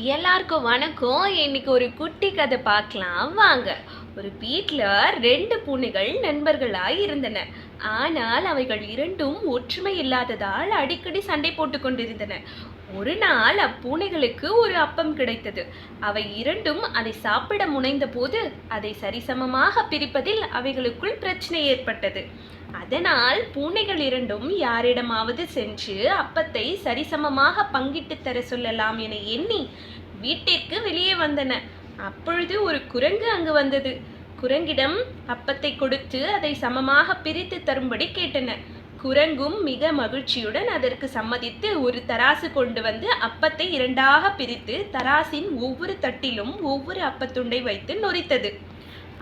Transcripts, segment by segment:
எல்லாருக்கும் வணக்கம். இன்னைக்கு ஒரு குட்டி கதை பார்க்கலாம் வாங்க. ஒரு வீட்ல 2 பூனைகள் நண்பர்களாய் இருந்தன. ஆனால் அவைகள் இரண்டும் ஒற்றுமை இல்லாததால் அடிக்கடி சண்டை போட்டுக் கொண்டிருந்தன. ஒரு நாள் அப்பூனைகளுக்கு ஒரு அப்பம் கிடைத்தது. அவை இரண்டும் அதை சாப்பிட முனைந்தபோது அதை சரிசமமாக பிரிப்பதில் அவைகளுக்குள் பிரச்சனை ஏற்பட்டது. அதனால் பூனைகள் இரண்டும் யாரிடமாவது சென்று அப்பத்தை சரிசமமாக பங்கிட்டு தர சொல்லலாம் என எண்ணி வீட்டிற்கு வெளியே வந்தன. அப்பொழுது ஒரு குரங்கு அங்கு வந்தது. குரங்கிடம் அப்பத்தை கொடுத்து அதை சமமாக பிரித்து தரும்படி கேட்டன. குரங்கும் மிக மகிழ்ச்சியுடன் அதற்கு சம்மதித்து ஒரு தராசு கொண்டு வந்து அப்பத்தை இரண்டாக பிரித்து தராசின் ஒவ்வொரு தட்டிலும் ஒவ்வொரு அப்பத்துண்டை வைத்து நொறித்தது.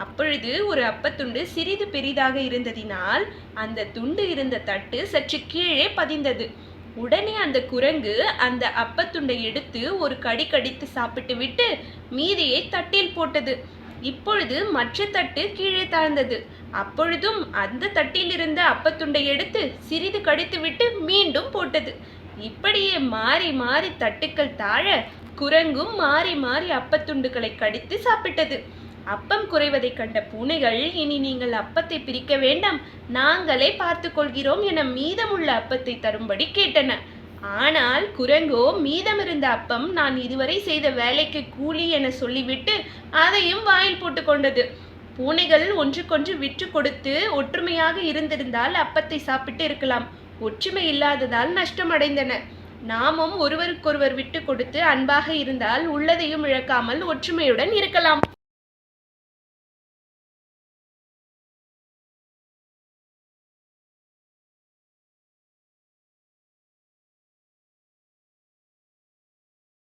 அப்பொழுது ஒரு அப்பத்துண்டு சிறிது பெரிதாக இருந்ததினால் அந்த துண்டு இருந்த தட்டு சற்று கீழே பதிந்தது. உடனே அந்த குரங்கு அந்த அப்பத்துண்டை எடுத்து ஒரு கடி கடித்து சாப்பிட்டு விட்டு மீதியை தட்டில் போட்டது. இப்பொழுது மற்ற தட்டு கீழே தாழ்ந்தது. அப்பொழுதும் அந்த தட்டில் இருந்த அப்பத்துண்டை எடுத்து சிறிது கடித்துவிட்டு மீண்டும் போட்டது. இப்படியே மாறி மாறி தட்டுக்கள் தாழ குரங்கும் மாறி மாறி அப்பத்துண்டுகளை கடித்து சாப்பிட்டது. அப்பம் குறைவதைக் கண்ட பூனைகள், இனி நீங்கள் அப்பத்தை பிரிக்க வேண்டாம், நாங்களே பார்த்து கொள்கிறோம் என மீதமுள்ள அப்பத்தை தரும்படி கேட்டன. ஆனால் குரங்கோ மீதமிருந்த அப்பம் நான் இதுவரை செய்த வேலைக்கு கூலி என சொல்லிவிட்டு அதையும் வாயில் போட்டு கொண்டது. பூனைகள் ஒன்றுக்கொன்று விற்று கொடுத்து ஒற்றுமையாக இருந்திருந்தால் அப்பத்தை சாப்பிட்டு இருக்கலாம். ஒற்றுமை இல்லாததால் நஷ்டம் அடைந்தன. நாமும் ஒருவருக்கொருவர் விட்டு கொடுத்து அன்பாக இருந்தால் உள்ளதையும் இழக்காமல் ஒற்றுமையுடன் இருக்கலாம்.